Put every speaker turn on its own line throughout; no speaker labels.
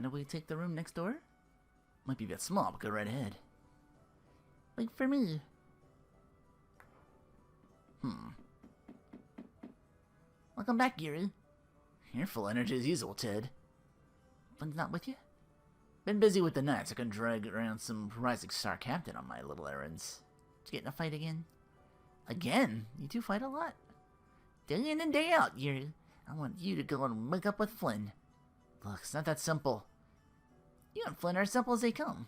Mind if we take the room next door? Might be a bit small, but go right ahead. Wait for me. Welcome back, Yuri. You're full energy as usual, Ted. Flynn's not with you? Been busy with the Knights. I can drag around some rising star captain on my little errands. Did you get in a fight again? Again? You two fight a lot? Day in and day out, Yuri. I want you to go and make up with Flynn. Look, it's not that simple. You and Flynn are as simple as they come.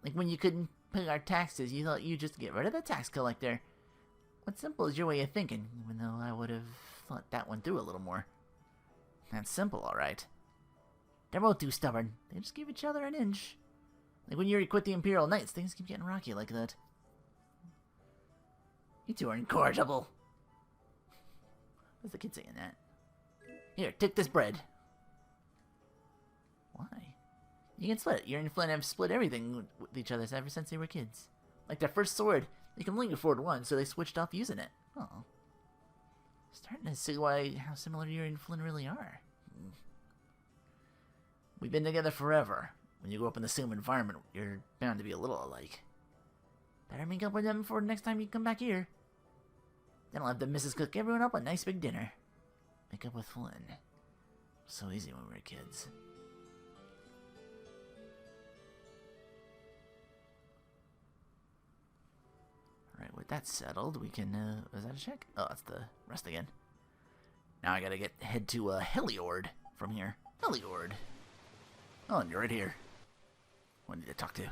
Like when you couldn't pay our taxes, you thought you'd just get rid of the tax collector. What's simple is your way of thinking, even though I would have thought that one through a little more. That's simple, alright. They're both too stubborn. They just give each other an inch. Like when Yuri quit the Imperial Knights, things keep getting rocky like that. You two are incorrigible. What's the kid saying that? Here, take this bread. Why? You can split it. Yuri and Flynn have split everything with each other ever since they were kids. Like their first sword, they can only afford one, so they switched off using it. Oh. Starting to see how similar Yuri and Flynn really are. We've been together forever. When you grow up in the same environment, you're bound to be a little alike. Better make up with them before next time you come back here. Then I'll have the missus cook everyone up a nice big dinner. Make up with Flynn. So easy when we were kids. Alright, with that settled, we can, is that a check? Oh, that's the rest again. Now I gotta head to, Heliord from here. Heliord. Oh, and you're right here. Who I need to talk to?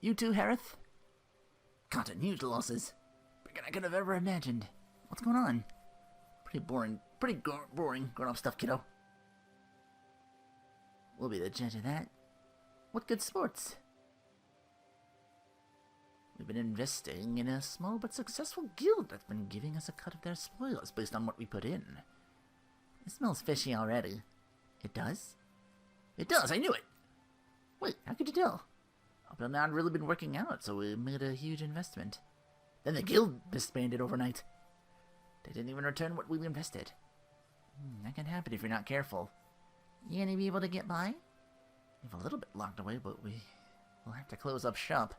You too, Harith? Continued losses. Bigger than I could have ever imagined. What's going on? Pretty boring grown-up stuff, kiddo. We'll be the judge of that. What good sports? We've been investing in a small but successful guild that's been giving us a cut of their spoils based on what we put in. It smells fishy already. It does? It does, I knew it! Wait, how could you tell? Up until now I'd really been working out, so we made a huge investment. Then the guild disbanded overnight. They didn't even return what we invested. That can happen if you're not careful. You gonna be able to get by? We have a little bit locked away, but we'll have to close up shop.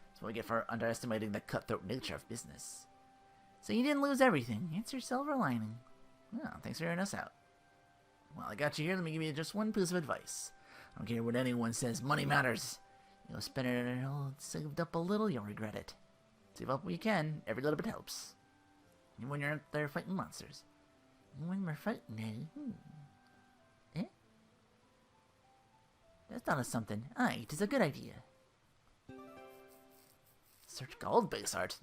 That's what we get for underestimating the cutthroat nature of business. So you didn't lose everything. It's your silver lining. Well, thanks for hearing us out. Well, I got you here. Let me give you just one piece of advice. I don't care what anyone says. Money matters. You'll spend it all saved up a little, you'll regret it. Save up what you can. Every little bit helps. Even when you're out there fighting monsters. Even when we're fighting, eh? That's thought of something. Aye, it is a good idea. Search gold base art.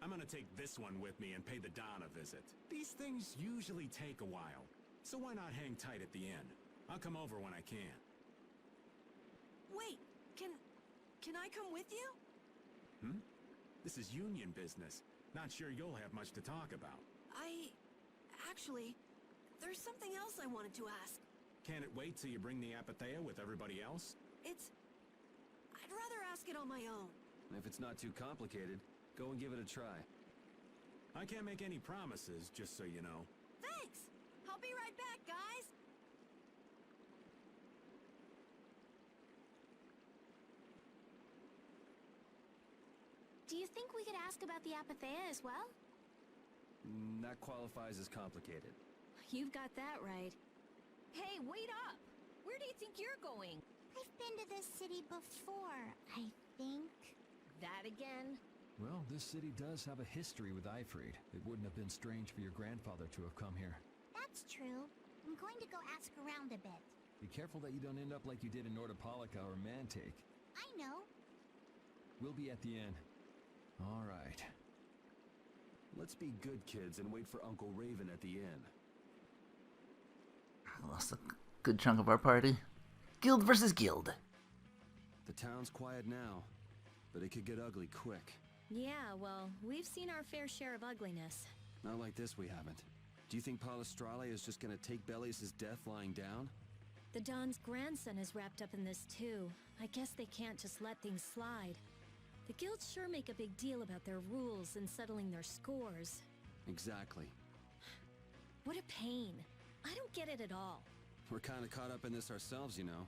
I'm gonna take this one with me and pay the Don a visit. These things usually take a while, so why not hang tight at the inn? I'll come over when I can.
Wait, can I come with you?
This is union business. Not sure you'll have much to talk about.
Actually, there's something else I wanted to ask.
Can it wait till you bring the Apathea with everybody else?
I'd rather ask it on my own.
If it's not too complicated, go and give it a try.
I can't make any promises, just so you know.
Thanks! I'll be right back, guys!
Do you think we could ask about the Apathea as well?
That qualifies as complicated.
You've got that right.
Hey, wait up! Where do you think you're going?
I've been to this city before, I think.
That again?
Well, this city does have a history with Ifrid. It wouldn't have been strange for your grandfather to have come here.
That's true. I'm going to go ask around a bit.
Be careful that you don't end up like you did in Nordopolica or Mantake.
I know.
We'll be at the inn. All right.
Let's be good kids and wait for Uncle Raven at the inn.
I lost a good chunk of our party. Guild versus guild.
The town's quiet now, but it could get ugly quick.
Yeah, well, we've seen our fair share of ugliness.
Not like this, we haven't. Do you think Palestralia is just gonna take Belius' death lying down?
The Don's grandson is wrapped up in this too. I guess they can't just let things slide. The guilds sure make a big deal about their rules and settling their scores.
Exactly.
What a pain. I don't get it at all.
We're kind of caught up in this ourselves, you know.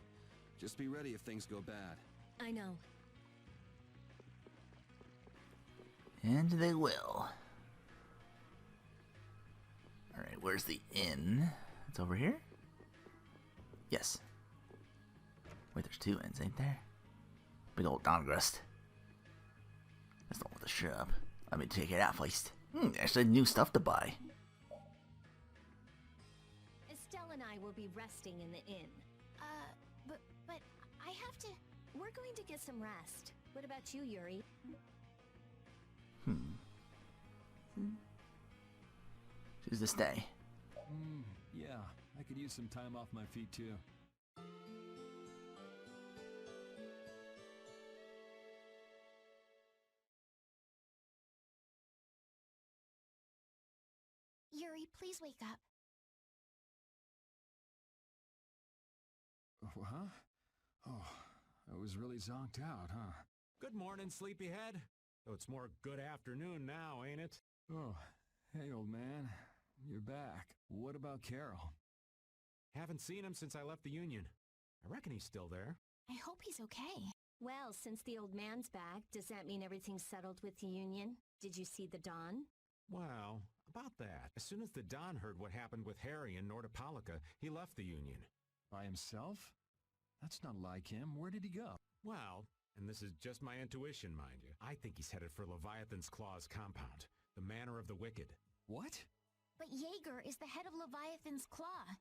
Just be ready if things go bad.
I know.
And they will. Alright, where's the inn? It's over here? Yes. Wait, there's two inns, ain't there? Big old Dahngrest. That's the one with the shop. Let me take it out first. Actually new stuff to buy.
Estelle and I will be resting in the inn. But I have to... We're going to get some rest. What about you, Yuri?
Choose to stay.
Yeah, I could use some time off my feet too.
Yuri, please wake up.
Huh? Oh, I was really zonked out, huh?
Good morning, sleepyhead. Though it's more good afternoon now, ain't it?
Oh, hey, old man. You're back. What about Carol?
Haven't seen him since I left the Union. I reckon he's still there.
I hope he's okay.
Well, since the old man's back, does that mean everything's settled with the Union? Did you see the Dawn?
Well, about that. As soon as the Don heard what happened with Harry and Nordopolica, he left the Union.
By himself? That's not like him. Where did he go?
Well, and this is just my intuition, mind you, I think he's headed for Leviathan's Claw's compound, the Manor of the Wicked.
What?
But Yeagar is the head of Leviathan's Claw.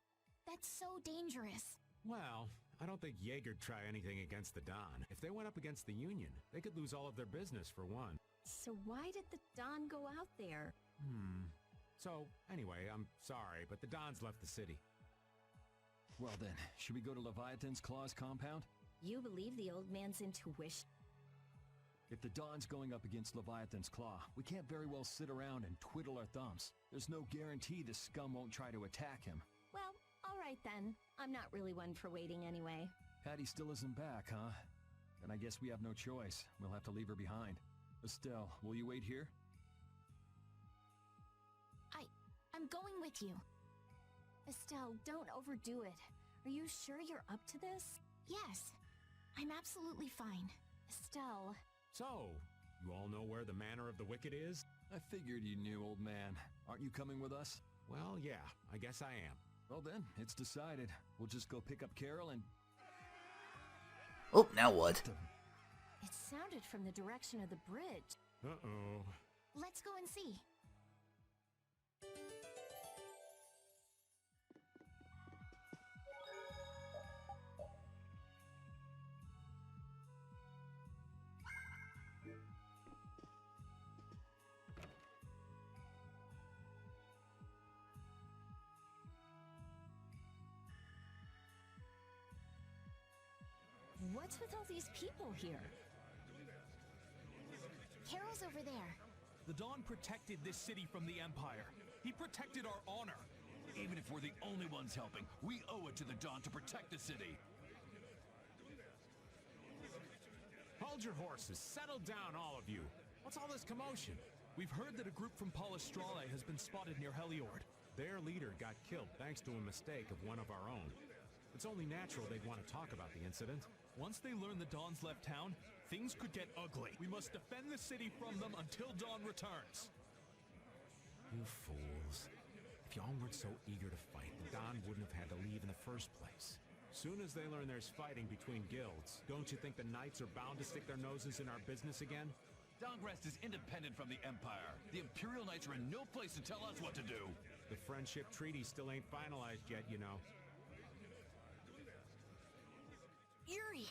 That's so dangerous.
Well, I don't think Yeagar'd try anything against the Don. If they went up against the Union, they could lose all of their business for one.
So why did the Dawn go out there?
So, anyway, I'm sorry, but the Don's left the city.
Well then, should we go to Leviathan's Claw's compound?
You believe the old man's intuition?
If the Dawn's going up against Leviathan's Claw, we can't very well sit around and twiddle our thumbs. There's no guarantee the scum won't try to attack him.
Well, alright then. I'm not really one for waiting anyway.
Patty still isn't back, huh? Then I guess we have no choice. We'll have to leave her behind. Estelle, will you wait here?
I'm going with you.
Estelle, don't overdo it. Are you sure you're up to this?
Yes. I'm absolutely fine.
Estelle...
So, you all know where the Manor of the Wicked is?
I figured you knew, old man. Aren't you coming with us?
Well, yeah, I guess I am.
Well then, it's decided. We'll just go pick up Carol and...
Oh, now what?
It sounded from the direction of the bridge.
Uh-oh.
Let's go and see.
What's with all these people here?
Carol's over there.
The Dawn protected this city from the Empire. He protected our honor. Even if we're the only ones helping, we owe it to the Dawn to protect the city.
Hold your horses. Settle down, all of you. What's all this commotion?
We've heard that a group from Palestrale has been spotted near Heliord.
Their leader got killed thanks to a mistake of one of our own. It's only natural they'd want to talk about the incident.
Once they learn the Dawn's left town, things could get ugly. We must defend the city from them until Dawn returns.
You fools. If y'all weren't so eager to fight, the Dawn wouldn't have had to leave in the first place. Soon as they learn there's fighting between guilds, don't you think the Knights are bound to stick their noses in our business again?
Dahngrest is independent from the Empire. The Imperial Knights are in no place to tell us what to do.
The friendship treaty still ain't finalized yet, you know.
Yuri!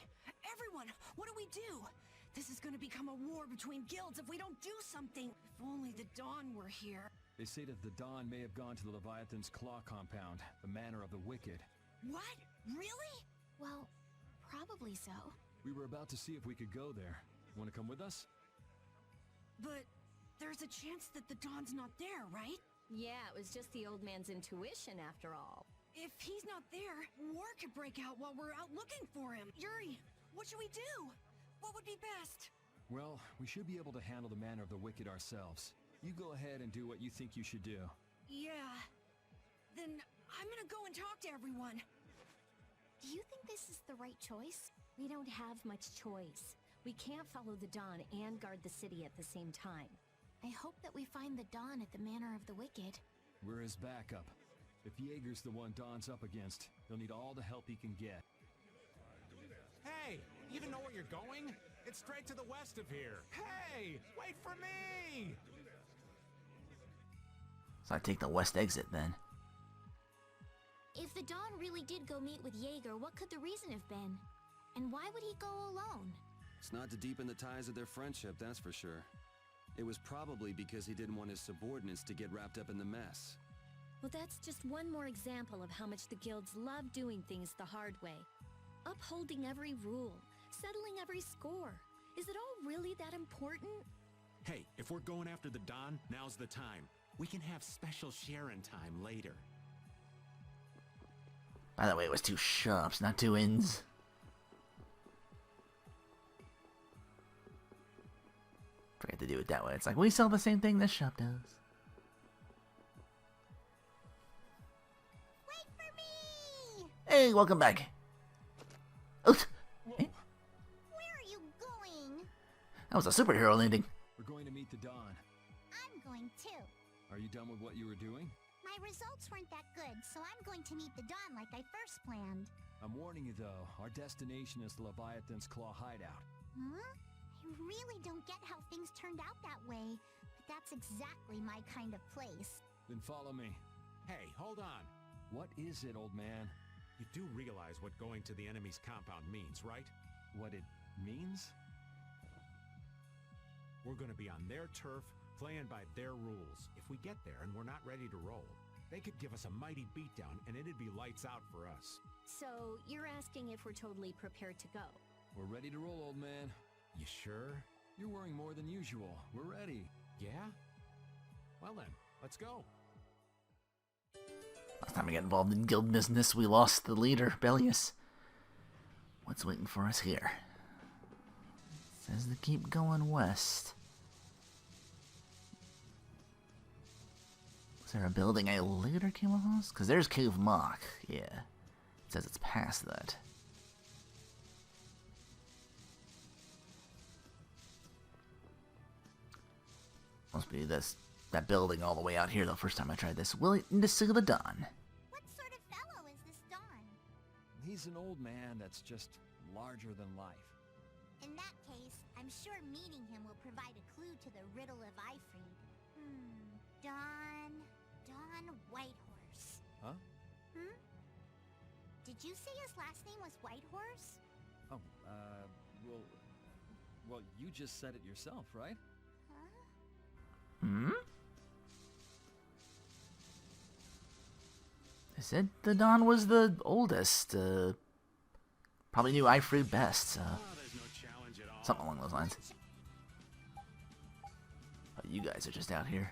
Everyone! What do we do? This is gonna become a war between guilds if we don't do something. If only the Dawn were here.
They say that the Dawn may have gone to the Leviathan's Claw compound, the Manor of the Wicked.
What? Really?
Well, probably so.
We were about to see if we could go there. Want to come with us?
But there's a chance that the Dawn's not there, right?
Yeah, it was just the old man's intuition after all.
If he's not there, war could break out while we're out looking for him. Yuri, what should we do? What would be best?
Well, we should be able to handle the Manor of the Wicked ourselves. You go ahead and do what you think you should do.
Yeah. Then I'm gonna go and talk to everyone.
Do you think this is the right choice? We don't have much choice. We can't follow the Dawn and guard the city at the same time.
I hope that we find the Dawn at the Manor of the Wicked.
We're his backup. If Yeagar's the one Dawn's up against, he'll need all the help he can get.
Hey, you even know where you're going? It's straight to the west of here. Hey, wait for me!
So I take the west exit then.
If the Dawn really did go meet with Yeagar, what could the reason have been? And why would he go alone?
It's not to deepen the ties of their friendship, that's for sure. It was probably because he didn't want his subordinates to get wrapped up in the mess.
Well, that's just one more example of how much the guilds love doing things the hard way. Upholding every rule, settling every score. Is it all really that important?
Hey, if we're going after the Dawn, now's the time. We can have special sharing time later.
By the way, it was 2 shops, not 2 inns. Forget to do it that way. It's like, we sell the same thing this shop does.
Wait for me!
Hey, welcome back. Oh, hey,
Where are you going?
that was a superhero landing.
We're going to meet the Dawn.
I'm going too.
Are you done with what you were doing?
My results weren't that good, so I'm going to meet the Dawn like I first planned.
I'm warning you though, our destination is the Leviathan's Claw hideout.
Huh? I really don't get how things turned out that way, but that's exactly my kind of place.
Then follow me.
Hey, hold on.
What is it, old man?
You do realize what going to the enemy's compound means, right?
What it means?
We're gonna be on their turf, playing by their rules. If we get there and we're not ready to roll, they could give us a mighty beatdown and it'd be lights out for us.
So, you're asking if we're totally prepared to go.
We're ready to roll, old man.
You sure?
You're worrying more than usual. We're ready.
Yeah? Well then, let's go.
Last time we got involved in guild business, we lost the leader, Bellius. What's waiting for us here? Says to keep going west. Was there a building I later came across? Because there's Cave Mock. Yeah. It says it's past that. Must be that building all the way out here the first time I tried this. Waiting to see the Dawn.
What sort of fellow is this Dawn?
He's an old man that's just larger than life.
In that case, I'm sure meeting him will provide a clue to the riddle of Ifried. Dawn Whitehorse.
Huh?
Did you say his last name was Whitehorse?
Oh, well, you just said it yourself, right?
Hmm? I said the Dawn was the oldest. Probably knew Ifried best, so...
There's no challenge at all.
Something along those lines. Oh, you guys are just out here.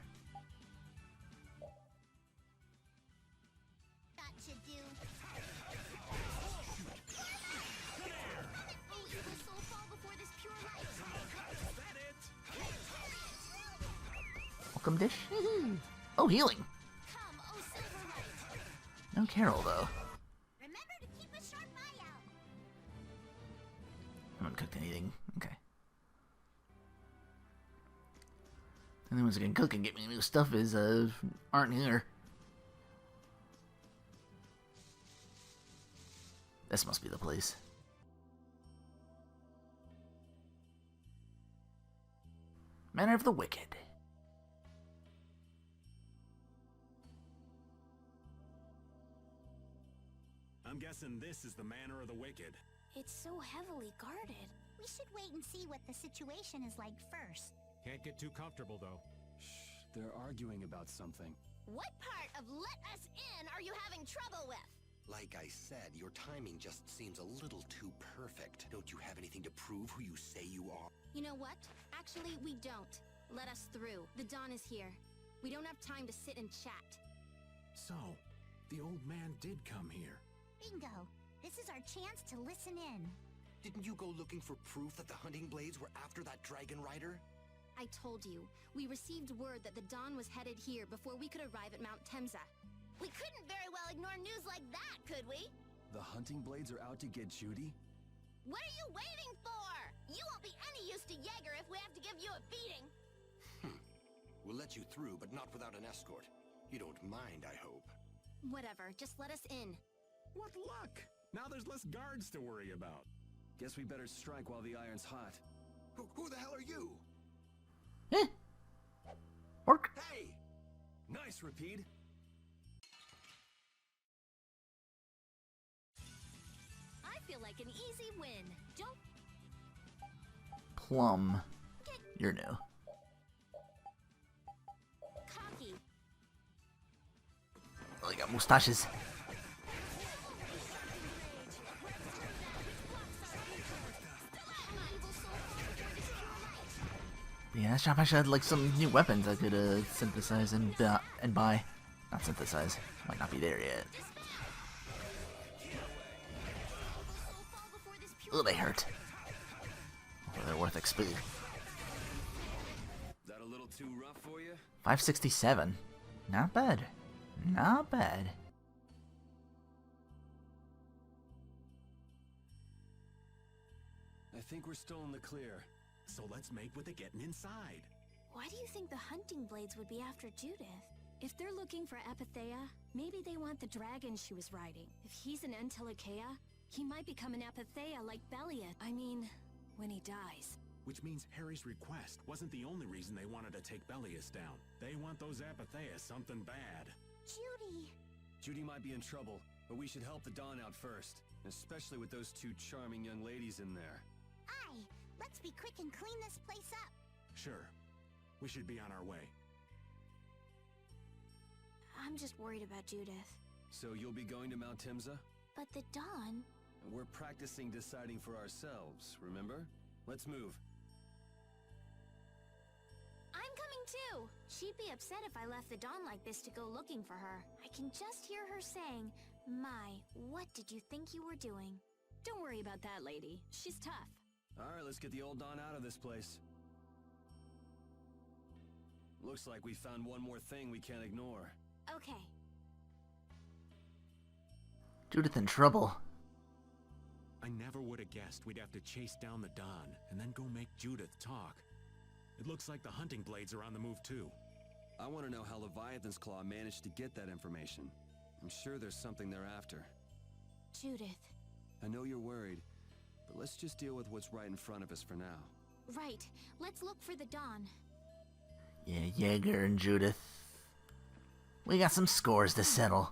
Gotcha, dude.
Welcome, Dish. Oh, healing. No Carol, though.
Remember to keep a sharp eye out.
I haven't cooked anything. Okay. The only ones that can cook and get me new stuff is, aren't here. This must be the place. Manor of the Wicked.
I'm guessing this is the Manor of the Wicked.
It's so heavily guarded. We should wait and see what the situation is like first.
Can't get too comfortable, though.
Shh, they're arguing about something.
What part of let us in are you having trouble with?
Like I said, your timing just seems a little too perfect. Don't you have anything to prove who you say you are?
You know what? Actually, we don't. Let us through. The Dawn is here. We don't have time to sit and chat.
So, the old man did come here.
Bingo. This is our chance to listen in.
Didn't you go looking for proof that the hunting blades were after that dragon rider?
I told you, we received word that the Dawn was headed here before we could arrive at Mount Temza.
We couldn't very well ignore news like that, could we?
The hunting blades are out to get Judy?
What are you waiting for? You won't be any use to Yeagar if we have to give you a feeding.
We'll let you through, but not without an escort. You don't mind, I hope.
Whatever, just let us in.
What luck! Now there's less guards to worry about.
Guess we better strike while the iron's hot.
Who the hell are you?
Work.
Hey!
Nice, Repeat!
I feel like an easy win. Don't
Plum. You're new.
cocky.
Oh, you got mustaches. Yeah, that shop actually had like some new weapons I could synthesize and buy. Not synthesize. Might not be there yet. Oh, they hurt. Oh, they're worth XP.
That a little too rough for you?
567. Not bad. Not bad.
I think we're still in the clear.
So let's make with the getting inside.
Why do you think the hunting blades would be after Judith? If they're looking for Apathea, maybe they want the dragon she was riding. If he's an Antilochea, he might become an Apathea like Belia. I mean, when he dies.
Which means Harry's request wasn't the only reason they wanted to take Belius down. They want those Apathea something bad.
Judy.
Judy might be in trouble, but we should help the Dawn out first. Especially with those two charming young ladies in there.
Aye. Let's be quick and clean this place up.
Sure. We should be on our way.
I'm just worried about Judith.
So you'll be going to Mount Timza?
But the Dawn...
We're practicing deciding for ourselves, remember? Let's move.
I'm coming too! She'd be upset if I left the Dawn like this to go looking for her. I can just hear her saying, "My, what did you think you were doing?" Don't worry about that lady. She's tough.
Alright, let's get the old Dawn out of this place. Looks like we found one more thing we can't ignore.
Okay.
Judith in trouble.
I never would have guessed we'd have to chase down the Dawn and then go make Judith talk. It looks like the hunting blades are on the move too.
I want to know how Leviathan's Claw managed to get that information. I'm sure there's something they're after.
Judith.
I know you're worried, but let's just deal with what's right in front of us for now.
Right. Let's look for the Dawn.
Yeah, Yeagar and Judith. We got some scores to settle.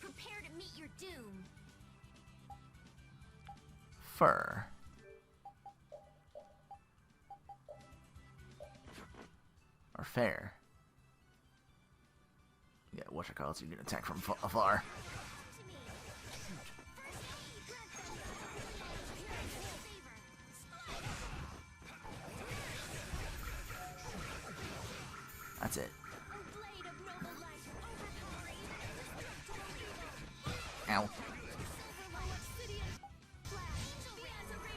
Prepare to meet your doom.
Fur. Or fair. Yeah, whatchamacallit, you can attack from afar. That's it. Ow.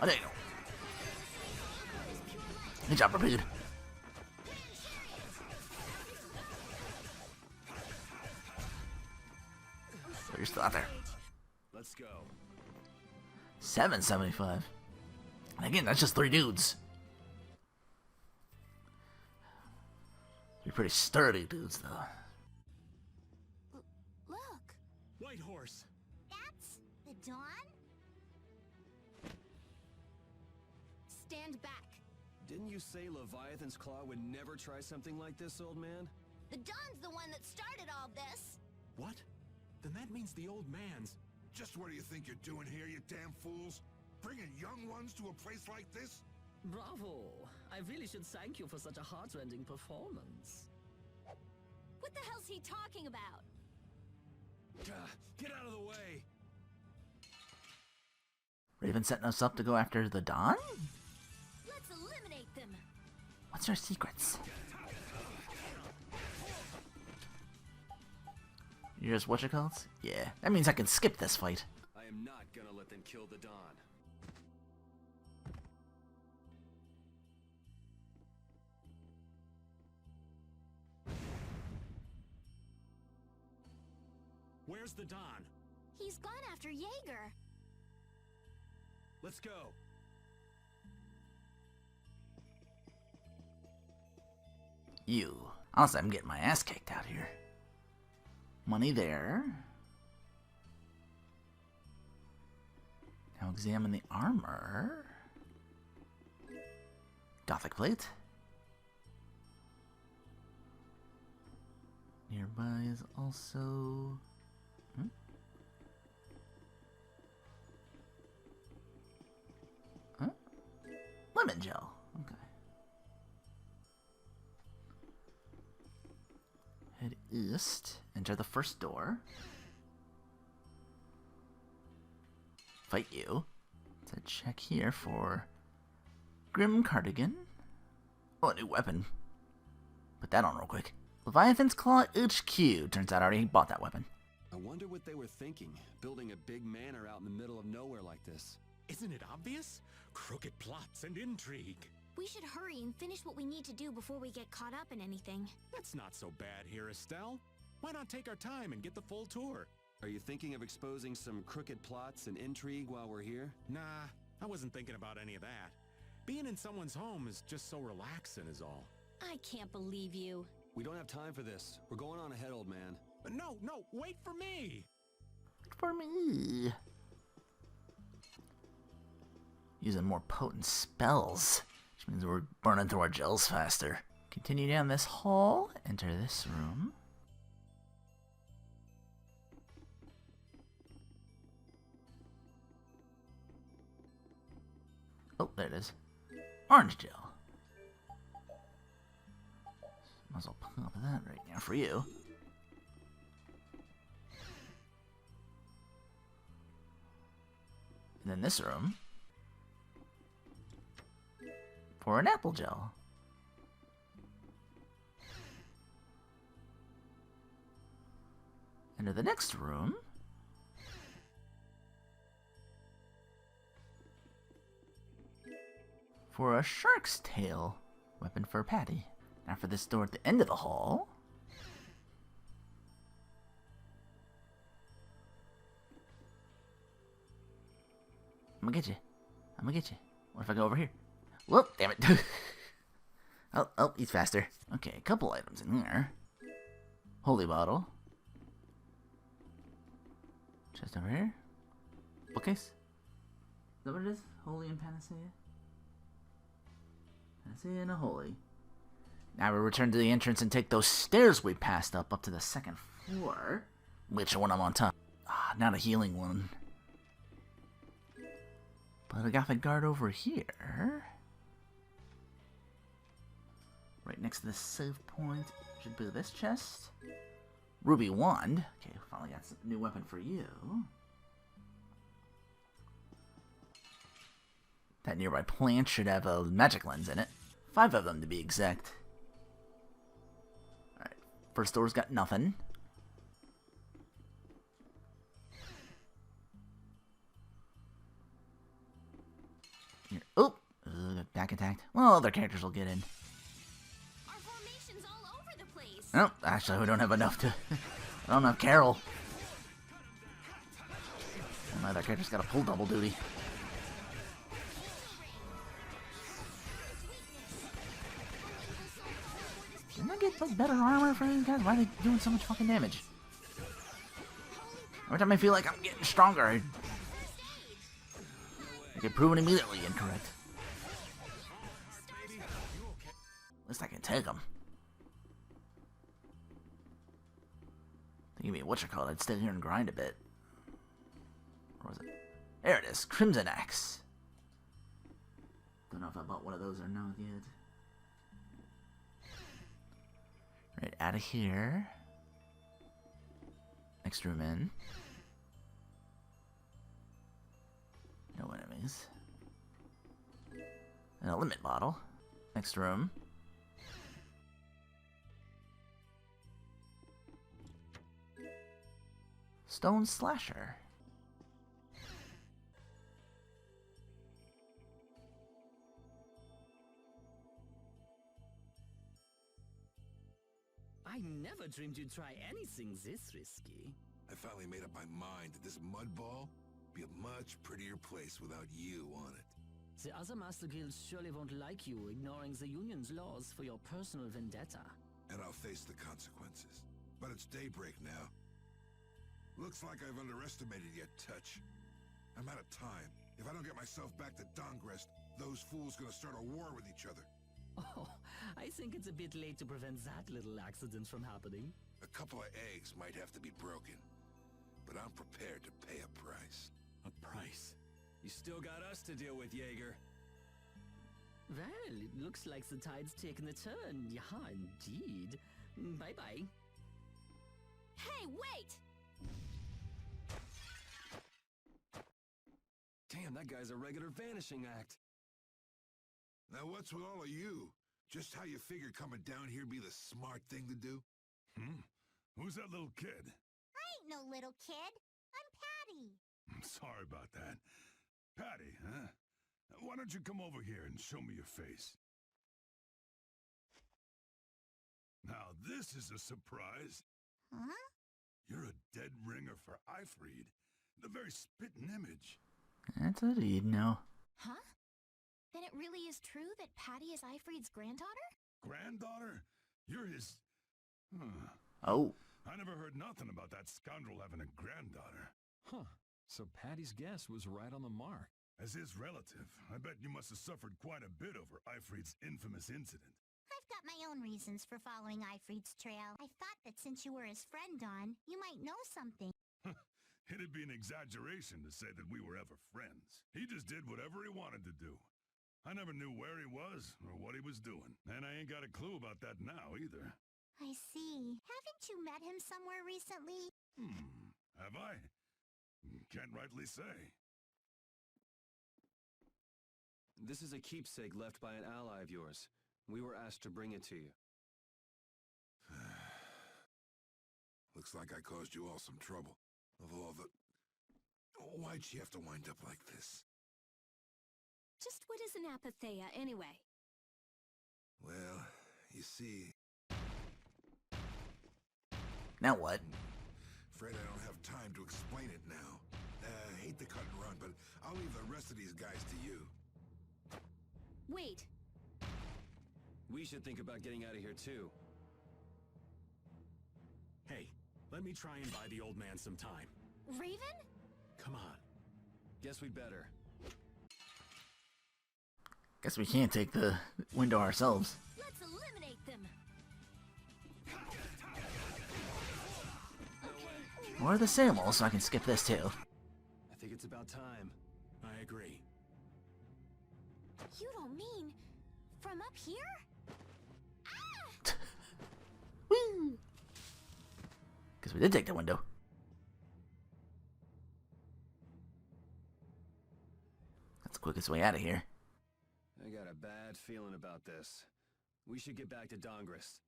Oh, there you go. Good job, Repeat. So you're still out there.
Let's go.
775. And again, that's just 3 dudes. You're pretty sturdy dudes, though.
Look.
White horse.
That's the Dawn?
Stand back.
Didn't you say Leviathan's Claw would never try something like this, old man?
The Dawn's the one that started all this.
What? Then that means the old man's...
Just what do you think you're doing here, you damn fools? Bringing young ones to a place like this?
Bravo! I really should thank you for such a heartrending performance.
What the hell's he talking about?
Get out of the way!
Raven setting us up to go after the Dawn?
Let's eliminate them.
What's our secrets? You're just whatchamacallit? Yeah, that means I can skip this fight.
am not gonna let them kill the Dawn.
Where's the Dawn?
He's gone after Yeagar.
Let's go.
You. Honestly, I'm getting my ass kicked out here. Money there. Now examine the armor. Gothic plate. Nearby is also... Huh? Lemon gel. Okay. Head east. Enter the first door. Fight you. Let's check here for Grim Cardigan. Oh, a new weapon. Put that on real quick. Leviathan's Claw HQ. Turns out I already bought that weapon.
I wonder what they were thinking, building a big manor out in the middle of nowhere like this.
Isn't it obvious? Crooked plots and intrigue.
We should hurry and finish what we need to do before we get caught up in anything.
That's not so bad here, Estelle. Why not take our time and get the full tour?
Are you thinking of exposing some crooked plots and intrigue while we're here?
Nah, I wasn't thinking about any of that. Being in someone's home is just so relaxing is all.
I can't believe you.
We don't have time for this. We're going on ahead, old man.
No, wait for me!
Wait for me! Using more potent spells, which means we're burning through our gels faster. Continue down this hall, enter this room. Oh, there it is. Orange gel. Might as well pop that right now for you. And then this room for an apple gel. Enter the next room for a shark's tail weapon for Patty. Now for this door at the end of the hall. I'm gonna get you. I'm gonna get you. What if I go over here? Whoop, damn it. Oh, he's faster. Okay, a couple items in here. Holy bottle. Chest over here. Bookcase. Is that what it is? Holy and Panacea? Panacea and a holy. Now we return to the entrance and take those stairs we passed up to the second floor. Which one I'm on top? Ah, not a healing one. But a Gothic guard over here. Right next to the save point should be this chest. Ruby wand. Okay, finally got some new weapon for you. That nearby plant should have a magic lens in it. 5 of them to be exact. Alright, first door's got nothing. Here. Oh! Back attacked. Well, other characters will get in.
Our formation's all over the place.
Oh, actually, we don't have enough to... I don't have Carol. And my other character's got to pull double duty. Didn't I get like better armor for these guys? Why are they doing so much fucking damage? Every time I feel like I'm getting stronger, I get proven immediately incorrect. At least I can take them. They give me a whatchamacallit, I'd stay here and grind a bit. Where was it? There it is, Crimson Axe. Don't know if I bought one of those or not yet. Right, out of here. Next room in. No enemies. And a limit bottle. Next room. Stone Slasher.
I never dreamed you'd try anything this risky.
I finally made up my mind that this mud ball be a much prettier place without you on it.
The other Master Guilds surely won't like you ignoring the Union's laws for your personal vendetta.
And I'll face the consequences. But it's daybreak now. Looks like I've underestimated you, Touch. I'm out of time. If I don't get myself back to Dahngrest, those fools gonna start a war with each other.
Oh, I think it's a bit late to prevent that little accident from happening.
A couple of eggs might have to be broken, but I'm prepared to pay a price.
A price? You still got us to deal with, Yeagar.
Well, it looks like the tide's taken a turn. Yeah, indeed. Bye-bye.
Hey, wait!
Damn, that guy's a regular vanishing act.
Now what's with all of you? Just how you figured coming down here be the smart thing to do?
Who's that little kid?
I ain't no little kid. I'm Patty.
I'm sorry about that. Patty, huh? Why don't you come over here and show me your face? Now this is a surprise.
Huh?
You're a dead ringer for Ifrid. The very spitting image.
That's what you'd know.
Huh? Then it really is true that Patty is Ifrid's granddaughter?
Granddaughter? You're his...
Oh.
I never heard nothing about that scoundrel having a granddaughter.
Huh. So Patty's guess was right on the mark.
As his relative, I bet you must have suffered quite a bit over Ifrid's infamous incident.
I've got my own reasons for following Ifrid's trail. I thought that since you were his friend, Dawn, you might know something.
It'd be an exaggeration to say that we were ever friends. He just did whatever he wanted to do. I never knew where he was or what he was doing, and I ain't got a clue about that now either.
I see. Haven't you met him somewhere recently?
Have I? Can't rightly say.
This is a keepsake left by an ally of yours. We were asked to bring it to you.
Looks like I caused you all some trouble. Of all the... Why'd she have to wind up like this?
Just what is an Apathea, anyway?
Well, you see...
Now what?
Afraid I don't have time to explain it now. Hate to cut and run, but I'll leave the rest of these guys to you.
Wait.
We should think about getting out of here, too.
Hey, let me try and buy the old man some time.
Raven?
Come on.
Guess we'd better.
Guess we can't take the window ourselves.
Let's eliminate them.
Or the Samuel, so I can skip this too.
I think it's about time.
I agree.
You don't mean from up here?
Woo! Because we did take the window. That's the quickest way out of here.
I got a bad feeling about this. We should get back to Dahngrest.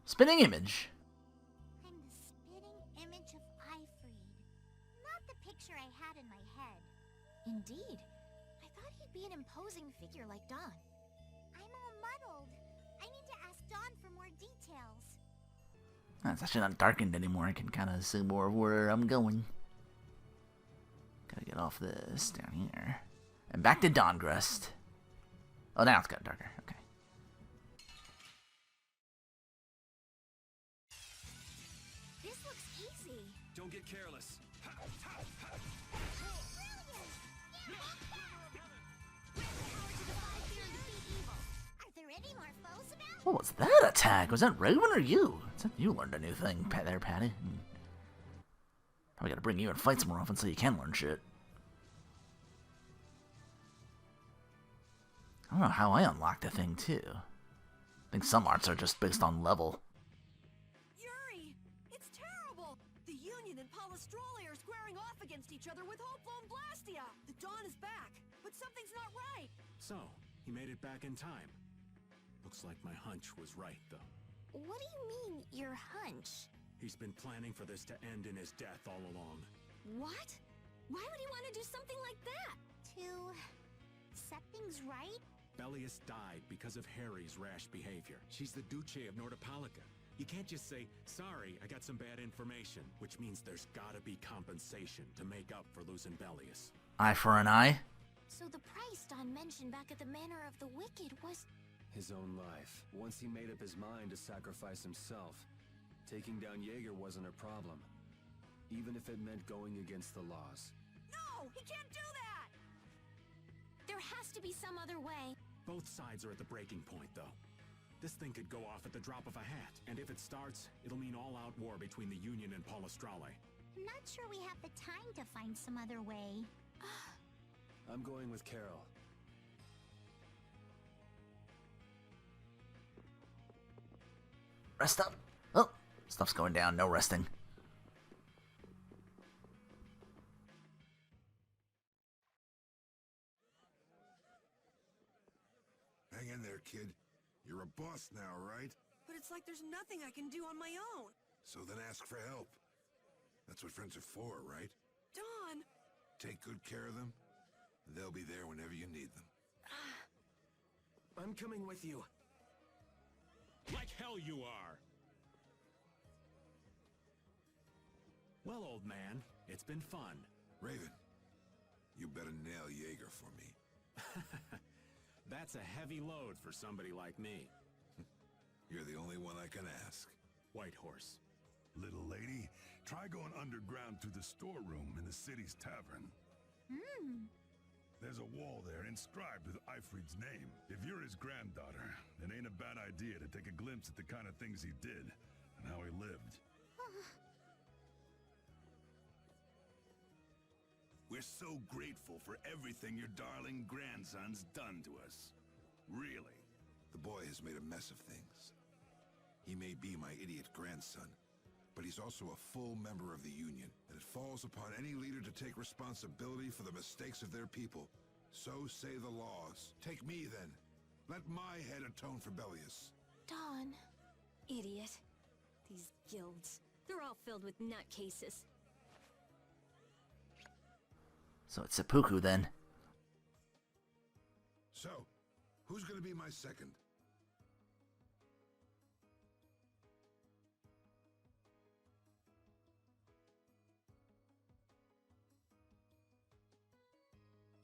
Spinning image.
I'm the spitting image of Ifrid. Not the picture I had in my head.
Indeed. I thought he'd be an imposing figure like Dawn.
I'm all muddled. I need to ask Dawn for more details.
It's actually not darkened anymore. I can kind of see more of where I'm going. Gotta get off this down here. And back to Dahngrest. Oh, now it's got darker. Okay.
This looks easy.
Don't get careless.
Are there any more foes about?
What was that attack? Was that Raven or you? It's like you learned a new thing there, Patty. Probably gotta bring you in fights more often so you can learn shit. I don't know how I unlocked the thing, too. I think some arts are just based on level.
Yuri! It's terrible! The Union and Palestrole are squaring off against each other with Hopeful and Blastia! The Dawn is back, but something's not right!
So, he made it back in time. Looks like my hunch was right, though.
What do you mean, your hunch?
He's been planning for this to end in his death all along.
What? Why would he want to do something like that?
To set things right?
Belius died because of Harry's rash behavior. She's the Duce of Nordopolica. You can't just say, sorry, I got some bad information, which means there's gotta be compensation to make up for losing Belius.
Eye for an eye?
So the price Don mentioned back at the Manor of the Wicked was...
His own life. Once he made up his mind to sacrifice himself, taking down Yeagar wasn't a problem. Even if it meant going against the laws.
No! He can't do that!
There has to be some other way.
Both sides are at the breaking point, though. This thing could go off at the drop of a hat, and if it starts, it'll mean all-out war between the Union and Palestrale.
I'm not sure we have the time to find some other way.
I'm going with Carol.
Rest up. Oh, stuff's going down. No resting.
Hang in there, kid. You're a boss now, right?
But it's like there's nothing I can do on my own.
So then ask for help. That's what friends are for, right?
Don!
Take good care of them, and they'll be there whenever you need them.
I'm coming with you.
Like hell you are! Well, old man, it's been fun.
Raven, you better nail Yeagar for me.
That's a heavy load for somebody like me.
You're the only one I can ask.
White Horse.
Little lady, try going underground to the storeroom in the city's tavern. There's a wall there inscribed with Ifrid's name. If you're his granddaughter, it ain't a bad idea to take a glimpse at the kind of things he did and how he lived. We're so grateful for everything your darling grandson's done to us. Really.
The boy has made a mess of things. He may be my idiot grandson, but he's also a full member of the Union, and it falls upon any leader to take responsibility for the mistakes of their people. So say the laws. Take me, then. Let my head atone for Belius.
Don. Idiot. These guilds. They're all filled with nutcases.
So it's seppuku then.
So, who's gonna be my second?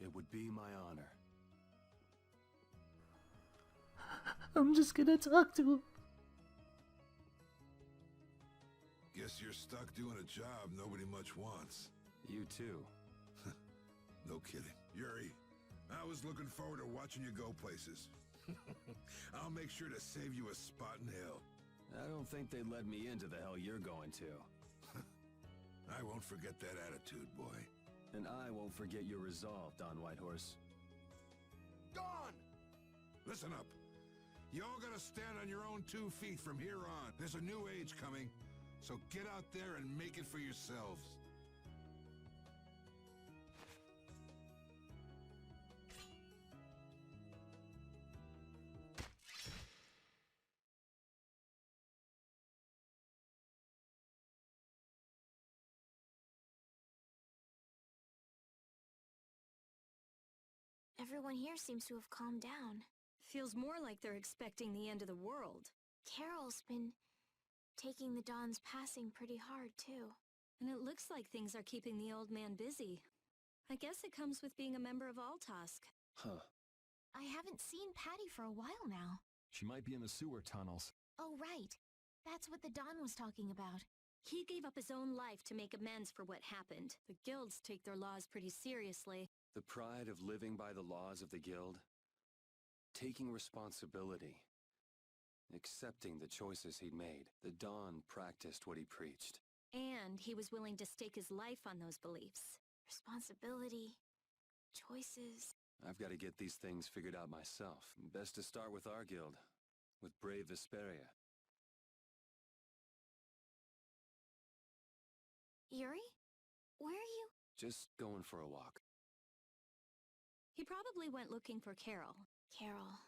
It would be my honor.
I'm just gonna talk to him.
Guess you're stuck doing a job nobody much wants.
You too.
No kidding. Yuri, I was looking forward to watching you go places. I'll make sure to save you a spot in hell.
I don't think they'd let me into the hell you're going to.
I won't forget that attitude, boy.
And I won't forget your resolve, Don Whitehorse.
Dawn! Listen up. You all gotta stand on your own 2 feet from here on. There's a new age coming, so get out there and make it for yourselves.
Everyone here seems to have calmed down. Feels more like they're expecting the end of the world. Carol's been taking the Dawn's passing pretty hard, too. And it looks like things are keeping the old man busy. I guess it comes with being a member of Altosk.
Huh.
I haven't seen Patty for a while now.
She might be in the sewer tunnels.
Oh, right. That's what the Dawn was talking about.
He gave up his own life to make amends for what happened. The guilds take their laws pretty seriously.
The pride of living by the laws of the guild. Taking responsibility. Accepting the choices he'd made. The Dawn practiced what he preached.
And he was willing to stake his life on those beliefs.
Responsibility. Choices.
I've got to get these things figured out myself. Best to start with our guild. With brave Vesperia.
Yuri? Where are you?
Just going for a walk.
He probably went looking for Carol.
Carol.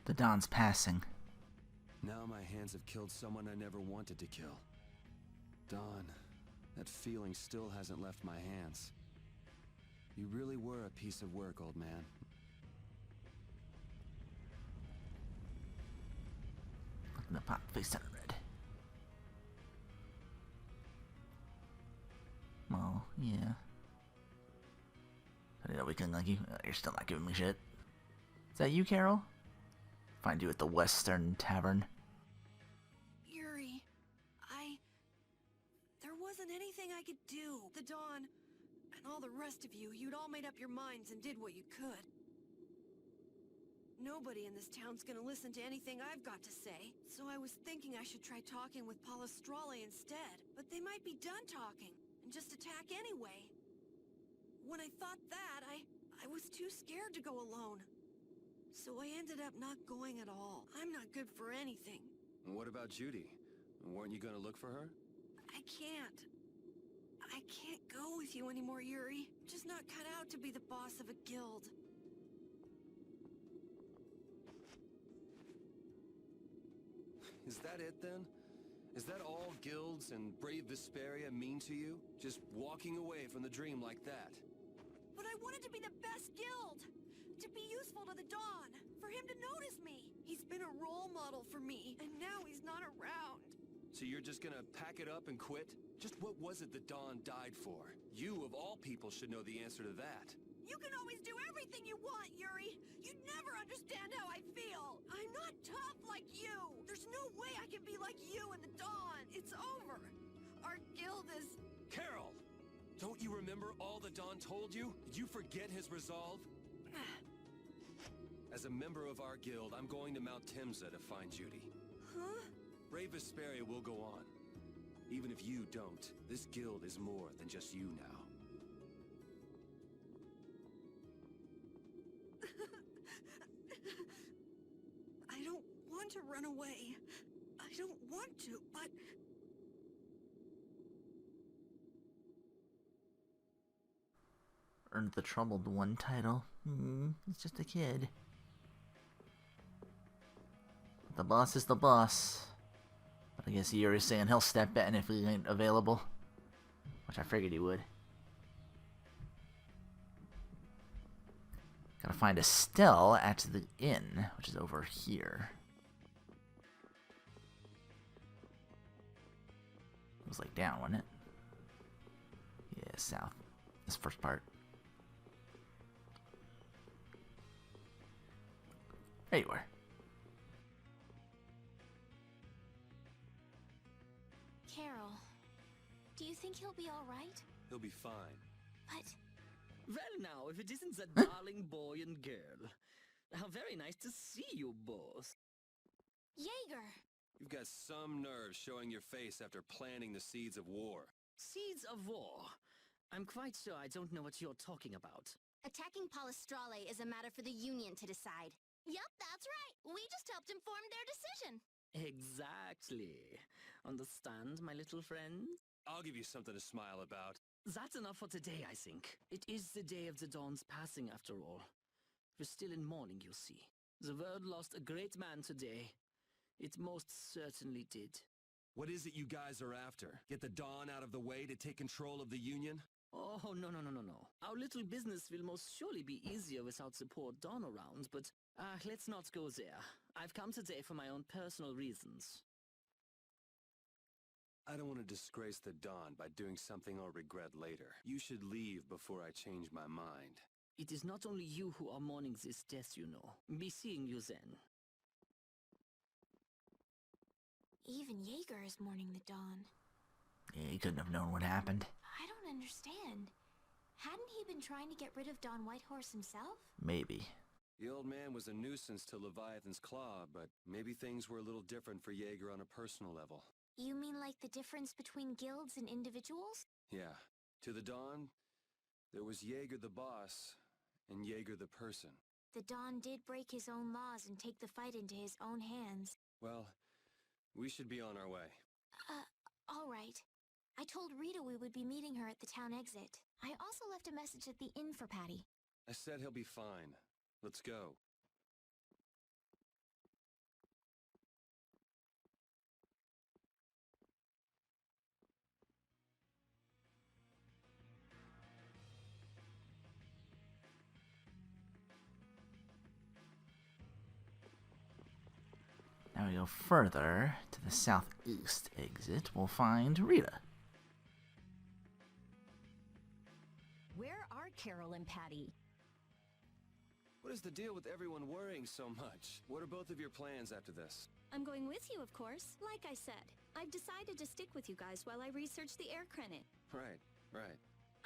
The Dawn's passing.
Now my hands have killed someone I never wanted to kill. Dawn, that feeling still hasn't left my hands. You really were a piece of work, old man.
Look in the pot, face turn red. Well, yeah. I didn't know we couldn't like you. You're still not giving me shit. Is that you, Carol? Find you at the Western Tavern.
Yuri, there wasn't anything I could do. The Dawn, and all the rest of you, you'd all made up your minds and did what you could. Nobody in this town's gonna listen to anything I've got to say, so I was thinking I should try talking with Palestrale instead. But they might be done talking, and just attack anyway. When I thought that, I was too scared to go alone. So I ended up not going at all. I'm not good for anything.
What about Judy? Weren't you gonna look for her?
I can't. I can't go with you anymore, Yuri. I'm just not cut out to be the boss of a guild.
Is that it then? Is that all guilds and brave Vesperia mean to you? Just walking away from the dream like that?
But I wanted to be the best guild! To be useful to the Dawn! For him to notice me! He's been a role model for me, and now he's not around.
So you're just gonna pack it up and quit? Just what was it the Dawn died for? You, of all people, should know the answer to that.
You can always do everything you want, Yuri! You'd never understand how I feel! I'm not tough like you! There's no way I can be like you and the Dawn! It's over! Our guild is...
Carol! Don't you remember all the Dawn told you? Did you forget his resolve? As a member of our guild, I'm going to Mount Timsa to find Judy.
Huh?
Brave Vesperia will go on. Even if you don't, this guild is more than just you now.
I don't want to run away. I don't want to, but...
Earned the Troubled One title. He's just a kid. The boss is the boss. But I guess Yuri's saying he'll step in if he ain't available. Which I figured he would. Gotta find Estelle at the inn, which is over here. It was like down, wasn't it? Yeah, south. This first part. There you are.
Carol, do you think he'll be alright?
He'll be fine.
But...
Well now, if it isn't that darling boy and girl. How very nice to see you both.
Yeagar!
You've got some nerve showing your face after planting the seeds of war.
Seeds of war? I'm quite sure I don't know what you're talking about.
Attacking Palestrale is a matter for the Union to decide. Yup, that's right. We just helped inform their decision.
Exactly. Understand, my little friend?
I'll give you something to smile about.
That's enough for today, I think. It is the day of the Dawn's passing, after all. We're still in mourning, you see. The world lost a great man today. It most certainly did.
What is it you guys are after? Get the Dawn out of the way to take control of the Union?
Oh, no. Our little business will most surely be easier without support Dawn around, but let's not go there. I've come today for my own personal reasons.
I don't want to disgrace the Dawn by doing something I'll regret later. You should leave before I change my mind.
It is not only you who are mourning this death, you know. Be seeing you then.
Even Yeagar is mourning the Dawn.
Yeah, he couldn't have known what happened.
I don't understand. Hadn't he been trying to get rid of Dawn Whitehorse himself?
Maybe.
The old man was a nuisance to Leviathan's claw, but maybe things were a little different for Yeagar on a personal level.
You mean like the difference between guilds and individuals?
Yeah. To the Dawn, there was Yeagar the boss, and Yeagar the person.
The Dawn did break his own laws and take the fight into his own hands.
Well, we should be on our way.
All right. I told Rita we would be meeting her at the town exit. I also left a message at the inn for Patty.
I said he'll be fine. Let's go.
Now we go further to the southeast exit. We'll find Rita.
Where are Carol and Patty?
What is the deal with everyone worrying so much? What are both of your plans after this?
I'm going with you, of course. Like I said, I've decided to stick with you guys while I research the air credit.
Right.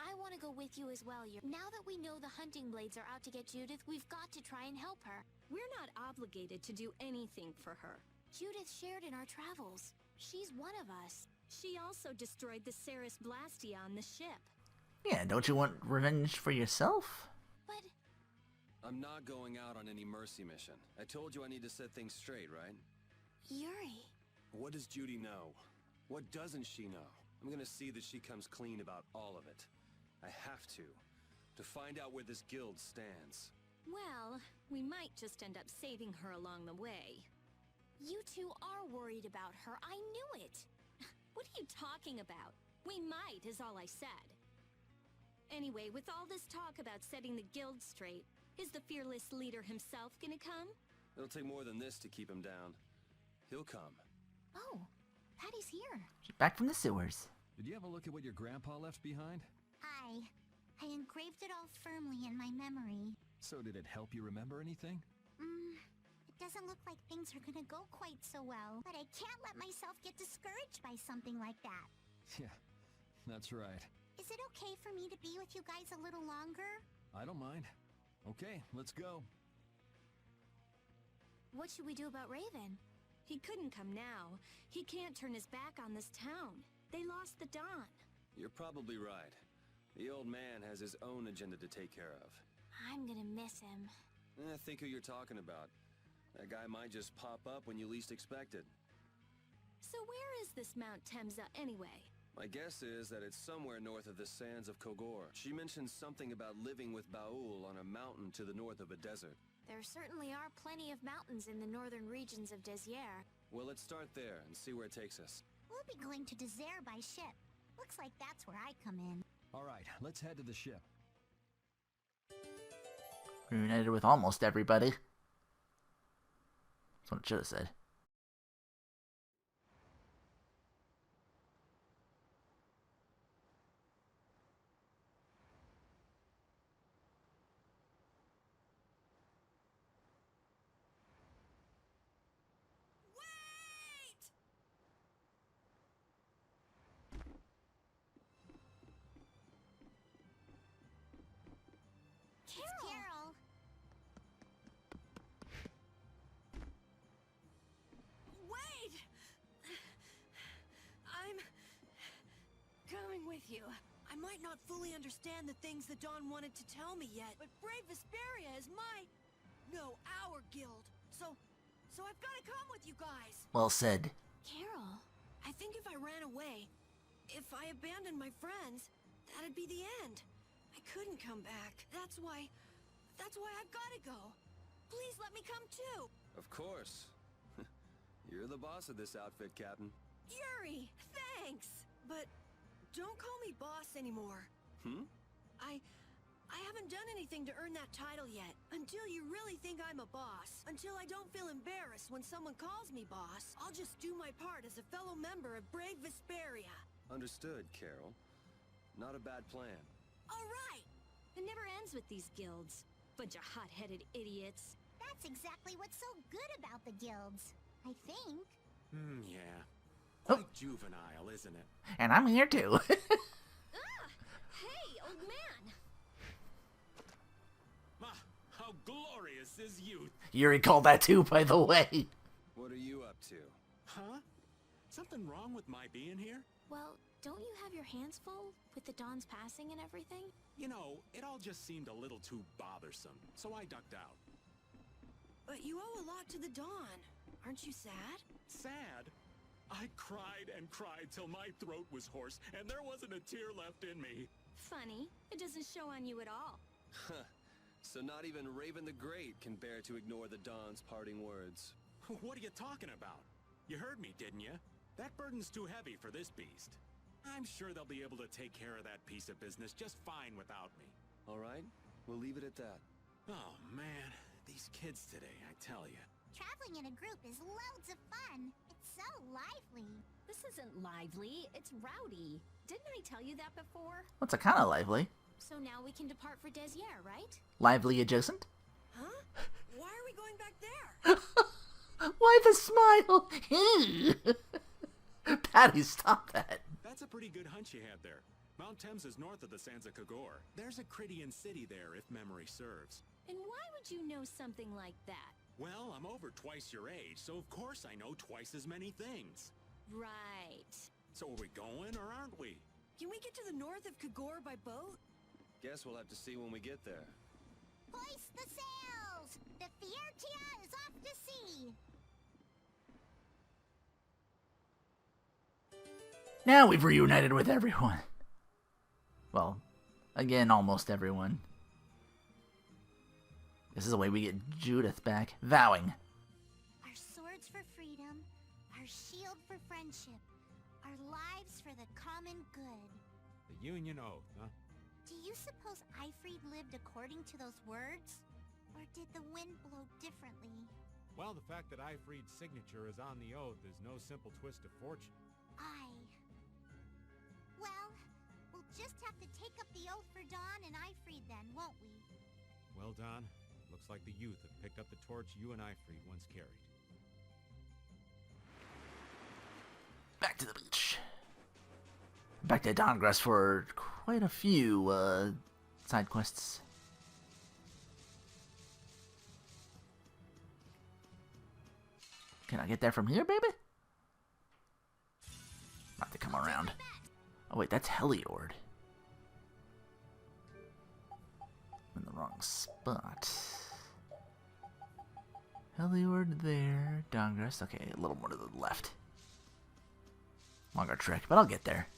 I want to go with you as well. Now that we know the hunting blades are out to get Judith, we've got to try and help her.
We're not obligated to do anything for her.
Judith shared in our travels. She's one of us.
She also destroyed the Ceres Blastia on the ship.
Yeah, don't you want revenge for yourself?
But
I'm not going out on any mercy mission. I told you I need to set things straight, right?
Yuri...
What does Judy know? What doesn't she know? I'm gonna see that she comes clean about all of it. I have to find out where this guild stands.
Well, we might just end up saving her along the way.
You two are worried about her. I knew it.
What are you talking about? We might, is all I said. Anyway, with all this talk about setting the guild straight, is the fearless leader himself gonna come?
It'll take more than this to keep him down. He'll come.
Oh, Patty's here.
Back from the sewers.
Did you have a look at what your grandpa left behind?
I engraved it all firmly in my memory.
So did it help you remember anything?
It doesn't look like things are gonna go quite so well. But I can't let myself get discouraged by something like that.
Yeah, that's right.
Is it okay for me to be with you guys a little longer?
I don't mind. Okay, let's go.
What should we do about Raven? He couldn't come now. He can't turn his back on this town. They lost the Dawn.
You're probably right. The old man has his own agenda to take care of.
I'm gonna miss him.
Think who you're talking about. That guy might just pop up when you least expect it.
So where is this Mount Temza anyway?
My guess is that it's somewhere north of the sands of Kogor. She mentioned something about living with Baul on a mountain to the north of a desert.
There certainly are plenty of mountains in the northern regions of Desier.
Well, let's start there and see where it takes us.
We'll be going to Desier by ship. Looks like that's where I come in.
All right, let's head to the ship.
Reunited with almost everybody. That's what it should have said.
Carol!
Wait! I'm coming with you. I might not fully understand the things that Dawn wanted to tell me yet, but Brave Vesperia is our guild. So I've got to come with you guys.
Well said.
Carol, I think if I ran away, if I abandoned my friends, that'd be the end. I couldn't come back. That's why I've got to go. Please let me come too.
Of course. You're the boss of this outfit, Captain.
Yuri, thanks. But don't call me boss anymore. I haven't done anything to earn that title yet. Until you really think I'm a boss. Until I don't feel embarrassed when someone calls me boss. I'll just do my part as a fellow member of Brave Vesperia.
Understood, Carol. Not a bad plan.
All right.
It never ends with these guilds. Bunch of hot-headed idiots.
That's exactly what's so good about the guilds, I think.
Yeah. Quite juvenile, isn't it?
And I'm here too.
Hey, old man!
How glorious is youth!
Yuri called that too, by the way.
What are you up to?
Huh? Something wrong with my being here?
Well, don't you have your hands full with the Dawn's passing and everything?
You know, it all just seemed a little too bothersome, so I ducked out.
But you owe a lot to the Dawn. Aren't you sad?
Sad? I cried and cried till my throat was hoarse, and there wasn't a tear left in me.
Funny, it doesn't show on you at all.
So not even Raven the Great can bear to ignore the Dawn's parting words.
What are you talking about? You heard me, didn't you? That burden's too heavy for this beast. I'm sure they'll be able to take care of that piece of business just fine without me.
All right, we'll leave it at that.
Oh, man. These kids today, I tell you.
Traveling in a group is loads of fun. It's so lively.
This isn't lively, it's rowdy. Didn't I tell you that before?
What's a kind of lively?
So now we can depart for Desier, right?
Lively adjacent?
Huh? Why are we going back there?
Why the smile? Patty, stop that.
That's a pretty good hunch you had there. Mount Thames is north of the Sands of Kagor. There's a Crydian city there, if memory serves.
And why would you know something like that?
Well, I'm over twice your age, so of course I know twice as many things.
Right.
So are we going, or aren't we?
Can we get to the north of Kagor by boat?
Guess we'll have to see when we get there.
Hoist the sails! The Fiertia is off to sea!
Now we've reunited with everyone. Well, again, almost everyone. This is the way we get Judith back. Vowing.
Our swords for freedom, our shield for friendship, our lives for the common good.
The Union Oath, huh?
Do you suppose Aifread lived according to those words? Or did the wind blow differently?
Well, the fact that Aifread's signature is on the oath is no simple twist of fortune.
Well, we'll just have to take up the oath for Dawn and Aifread then, won't we?
Well, Don, looks like the youth have picked up the torch you and Aifread once carried.
Back to the beach. Back to Dahngrest for quite a few side quests. Can I get there from here, baby? Not to come around. Oh wait, that's Heliord. I'm in the wrong spot. Heliord there. Dahngrest. Okay, a little more to the left. Longer trek, but I'll get there.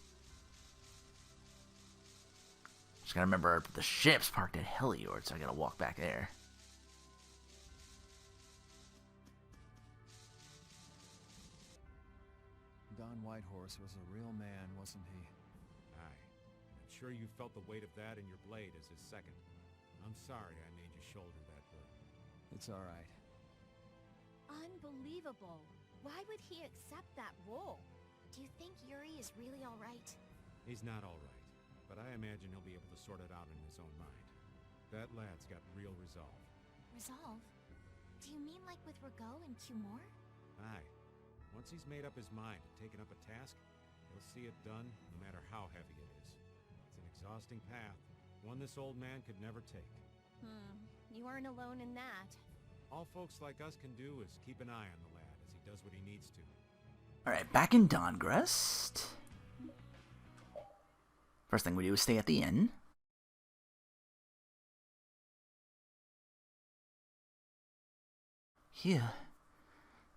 Just gotta remember the ship's parked at Heliord, so I gotta walk back there.
Don Whitehorse was a real man, wasn't he?
Aye. I'm sure you felt the weight of that in your blade as his second. I'm sorry I made you shoulder that burden.
It's alright.
Unbelievable. Why would he accept that role?
Do you think Yuri is really alright?
He's not alright, but I imagine he'll be able to sort it out in his own mind. That lad's got real resolve.
Resolve? Do you mean like with Rigaud and Cumore?
Aye. Once he's made up his mind and taken up a task, he'll see it done no matter how heavy it is. It's an exhausting path, one this old man could never take.
You aren't alone in that.
All folks like us can do is keep an eye on the lad as he does what he needs to.
Alright, back in Dahngrest. First thing we do is stay at the inn. Phew.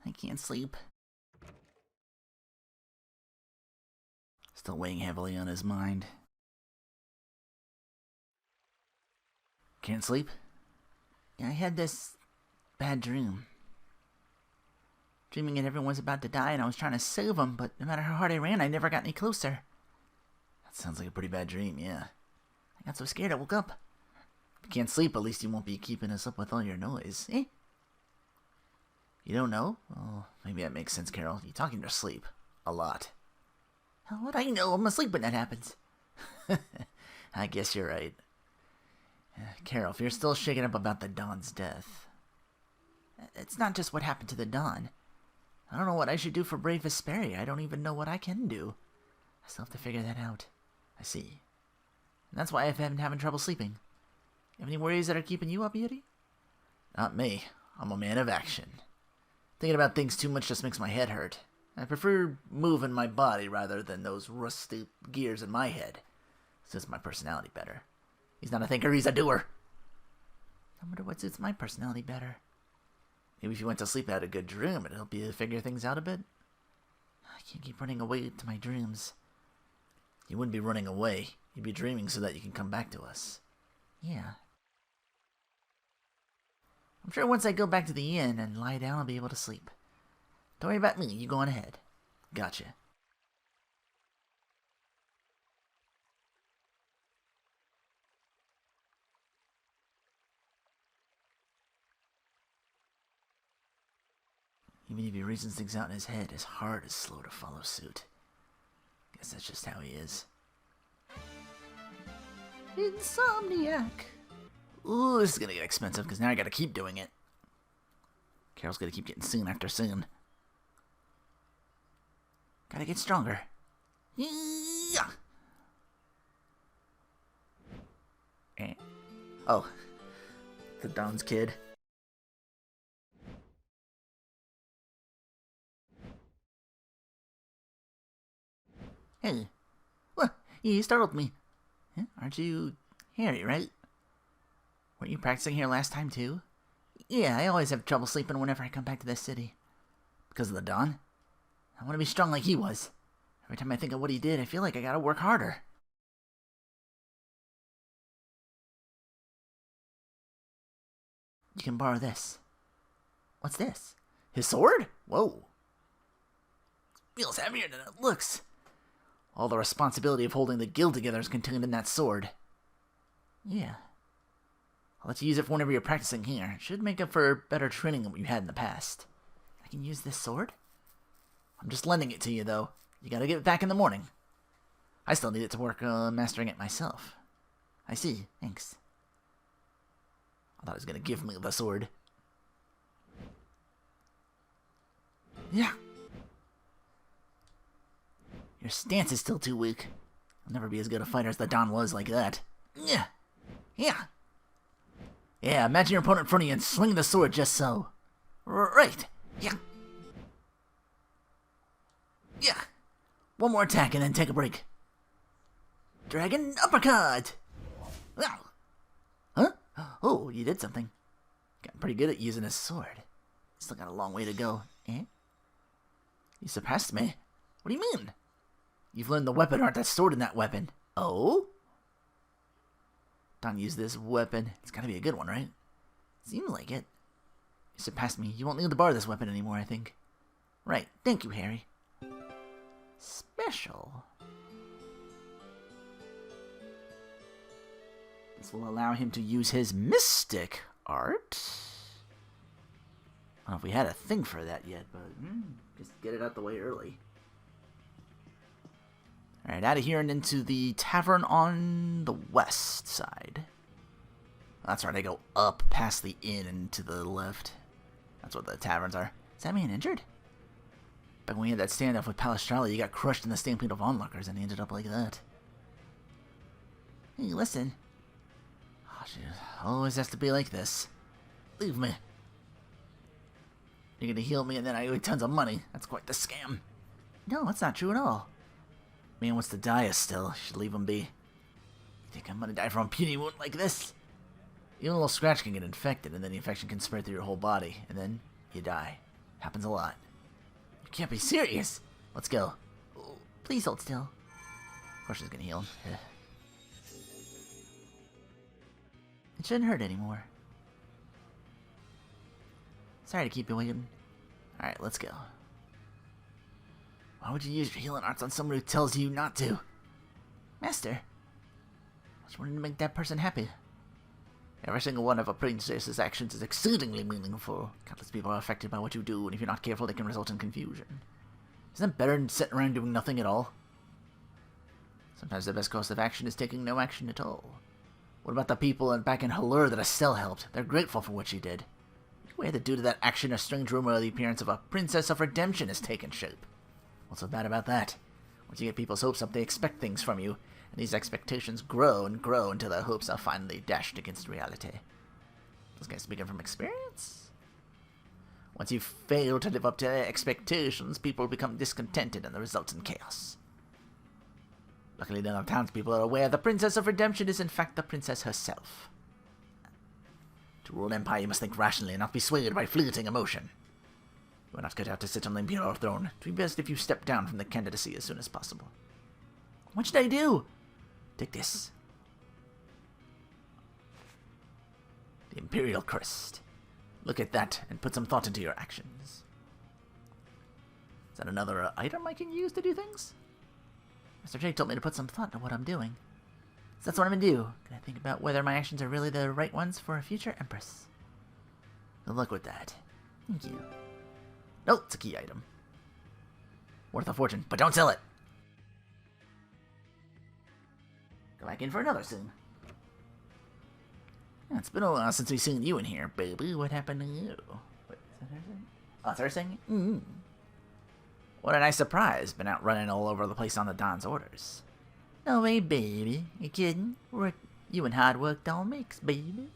I can't sleep. Still weighing heavily on his mind. Can't sleep? Yeah, I had this bad dream. Dreaming that everyone's about to die and I was trying to save them, but no matter how hard I ran, I never got any closer. That sounds like a pretty bad dream, yeah. I got so scared I woke up. If you can't sleep, at least you won't be keeping us up with all your noise, eh? You don't know? Oh, maybe that makes sense, Carol. You talk in your sleep. A lot. How would I know? I'm asleep when that happens. I guess you're right. Carol, if you're still shaken up about the Dawn's death, it's not just what happened to the Dawn. I don't know what I should do for brave Vesperia. I don't even know what I can do. I still have to figure that out. I see. And that's why I've been having trouble sleeping. You have any worries that are keeping you up, Yuri? Not me. I'm a man of action. Thinking about things too much just makes my head hurt. I prefer moving my body rather than those rusty gears in my head. Suits my personality better. He's not a thinker, he's a doer. I wonder what suits my personality better. Maybe if you went to sleep and had a good dream, it'd help you figure things out a bit. I can't keep running away to my dreams. You wouldn't be running away. You'd be dreaming so that you can come back to us. Yeah. I'm sure once I go back to the inn and lie down, I'll be able to sleep. Don't worry about me, you go on ahead. Gotcha. Even if he reasons things out in his head, his heart is slow to follow suit. Guess that's just how he is. Insomniac! Ooh, this is gonna get expensive, because now I gotta keep doing it. Carol's gonna keep getting scene after scene. Gotta get stronger. Yeah! Oh. The Don's kid. Hey. What? You startled me. Huh? Aren't you Harry, right? Weren't you practicing here last time, too? Yeah, I always have trouble sleeping whenever I come back to this city. Because of the Don? I want to be strong like he was. Every time I think of what he did, I feel like I gotta work harder. You can borrow this. What's this? His sword? Whoa. Feels heavier than it looks. All the responsibility of holding the guild together is contained in that sword. Yeah. I'll let you use it for whenever you're practicing here. It should make up for better training than what you had in the past. I can use this sword? I'm just lending it to you, though. You gotta give it back in the morning. I still need it to work mastering it myself. I see. Thanks. I thought he was gonna give me the sword. Yeah. Your stance is still too weak. I'll never be as good a fighter as the Don was like that. Yeah. Yeah. Yeah, imagine your opponent in front of you and swing the sword just so. Right. Yeah. Yeah. One more attack and then take a break. Dragon uppercut! Wow. Huh? Oh, you did something. Got pretty good at using a sword. Still got a long way to go. Eh? You surpassed me. What do you mean? You've learned the weapon art that's stored in that weapon. Oh? Don used this weapon. It's gotta be a good one, right? Seems like it. You surpassed me. You won't need to borrow this weapon anymore, I think. Right. Thank you, Harry. Special. This will allow him to use his mystic art. I don't know if we had a thing for that yet, but just get it out the way early. Alright, out of here and into the tavern on the west side. That's right, I go up past the inn and to the left. That's what the taverns are. Is that man injured? Back when we had that standoff with Palestrelli, he got crushed in the stampede of onlookers and he ended up like that. Hey, listen. Oh, shit. Always has to be like this. Leave me. You're gonna heal me and then I owe you tons of money. That's quite the scam. No, that's not true at all. Man wants to die still. Should leave him be. You think I'm gonna die from a puny wound like this? Even a little scratch can get infected, and then the infection can spread through your whole body, and then you die. Happens a lot. You can't be serious. Let's go. Oh, please hold still. Of course she's gonna heal him. It shouldn't hurt anymore. Sorry to keep you waiting. Alright, let's go. Why would you use your healing arts on someone who tells you not to? Master, I just wanted to make that person happy. Every single one of a princess's actions is exceedingly meaningful. Countless people are affected by what you do, and if you're not careful, they can result in confusion. Isn't that better than sitting around doing nothing at all? Sometimes the best course of action is taking no action at all. What about the people back in Halur that Estelle helped? They're grateful for what she did. Whether due to that action, a strange rumor of the appearance of a princess of redemption has taken shape. What's so bad about that? Once you get people's hopes up, they expect things from you, and these expectations grow and grow until their hopes are finally dashed against reality. This guy's speaking from experience? Once you fail to live up to their expectations, people become discontented and the results in chaos. Luckily, none of the townspeople are aware the Princess of Redemption is in fact the princess herself. To rule an empire, you must think rationally and not be swayed by fleeting emotion. You are not cut out to sit on the imperial throne. It would be best if you step down from the candidacy as soon as possible. What should I do? Take this. The Imperial Crest. Look at that and put some thought into your actions. Is that another item I can use to do things? Mr. J told me to put some thought into what I'm doing. So that's what I'm gonna do. Gonna think about whether my actions are really the right ones for a future empress. Good luck with that. Thank you. Nope, it's a key item. Worth a fortune, but don't sell it. Go back in for another soon. Yeah, it's been a while since we've seen you in here, baby. What happened to you? Wait, is that her singing? Oh, it's her singing? Mm-hmm. What a nice surprise. Been out running all over the place on the Don's orders. No way, baby. You kidding? You and hard work don't mix, baby.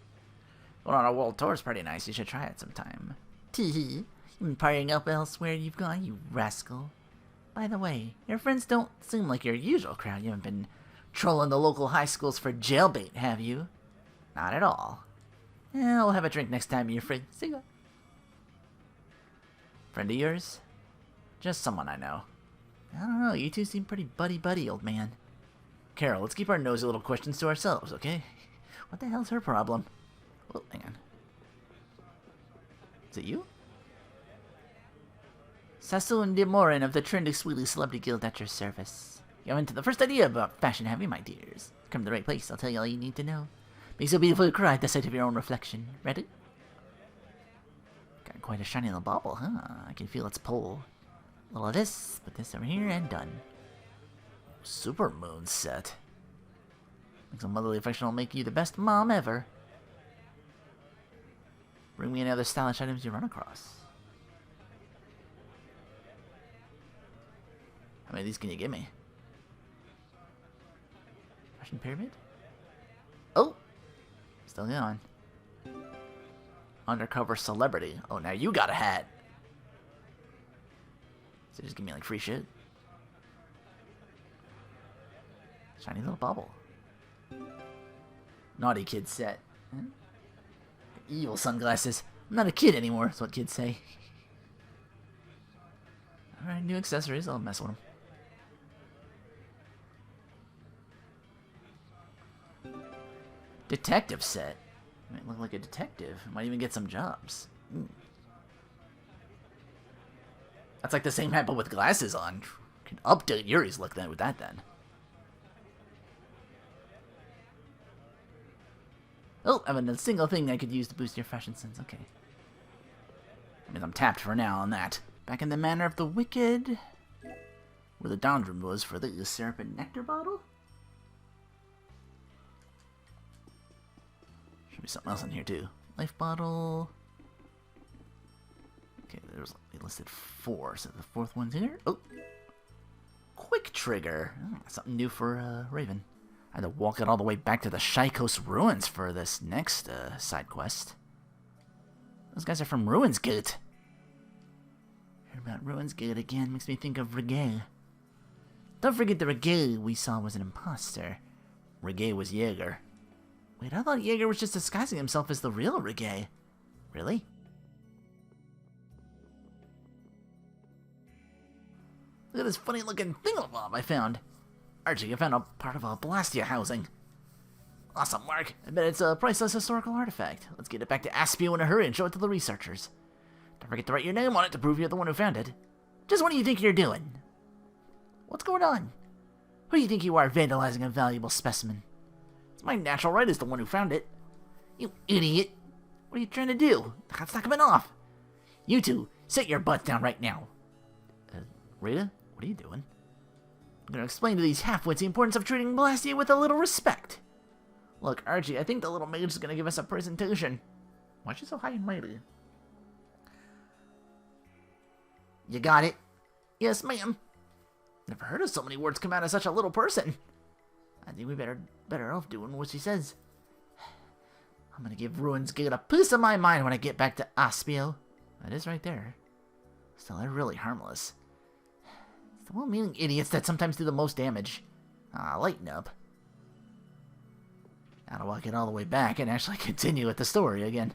Going on a world tour is pretty nice. You should try it sometime. Tee-hee. You've been partying up elsewhere you've gone, you rascal. By the way, your friends don't seem like your usual crowd. You haven't been trolling the local high schools for jailbait, have you? Not at all. Yeah, we'll have a drink next time you're free. See ya. Friend of yours? Just someone I know. I don't know, you two seem pretty buddy-buddy, old man. Carol, let's keep our nosy little questions to ourselves, okay? What the hell's her problem? Oh, hang on. Is it you? Sassoon de Morin of the Trendy Sweetie Celebrity Guild at your service. You haven't the first idea about fashion, have you, my dears? Come to the right place, I'll tell you all you need to know. Makes you beautiful to cry at the sight of your own reflection. Ready? Got quite a shiny little bauble, huh? I can feel its pull. A little of this, put this over here, and done. Super moon set. Makes a motherly affection will make you the best mom ever. Bring me any other stylish items you run across. How many of these can you give me? Fashion pyramid? Oh! Still going. Undercover celebrity. Oh, now you got a hat. So just give me like free shit. Shiny little bubble. Naughty kid set. Huh? Evil sunglasses. I'm not a kid anymore, is what kids say. Alright, new accessories. I'll mess with them. Detective set. Might look like a detective. Might even get some jobs. That's like the same hat, but with glasses on. Can update Yuri's look then with that then. Oh, I have a single thing I could use to boost your fashion sense. Okay. I mean, I'm tapped for now on that. Back in the Manor of the Wicked. Where the Dawn's room was for the syrup and nectar bottle? Should be something else in here too. Life bottle. Okay, there's listed 4, so the 4th one's here. Oh, quick trigger. Oh, something new for Raven. I had to walk it all the way back to the Shykos ruins for this next side quest. Those guys are from Ruins Gate. Heard about Ruins Gate again. Makes me think of Reggae. Don't forget the Reggae we saw was an imposter. Reggae was Yeagar. Wait, I thought Yeagar was just disguising himself as the real Reggae. Really? Look at this funny looking thingamabob I found. Archie, I found a part of a Blastia housing. Awesome, Mark. I bet it's a priceless historical artifact. Let's get it back to Aspio in a hurry and show it to the researchers. Don't forget to write your name on it to prove you're the one who found it. Just what do you think you're doing? What's going on? Who do you think you are vandalizing a valuable specimen? It's my natural right as the one who found it. You idiot. What are you trying to do? That's not coming off. You two, sit your butts down right now. Rita, what are you doing? I'm going to explain to these half-wits the importance of treating Blastia with a little respect. Look, Archie, I think the little mage is going to give us a presentation. Why is she so high and mighty? You got it? Yes, ma'am. Never heard of so many words come out of such a little person. I think we better off doing what she says. I'm going to give Ruins Gate a piece of my mind when I get back to Aspio. That is right there. Still, they're really harmless. It's the well-meaning idiots that sometimes do the most damage. Lighten up. Now to walk it all the way back and actually continue with the story again.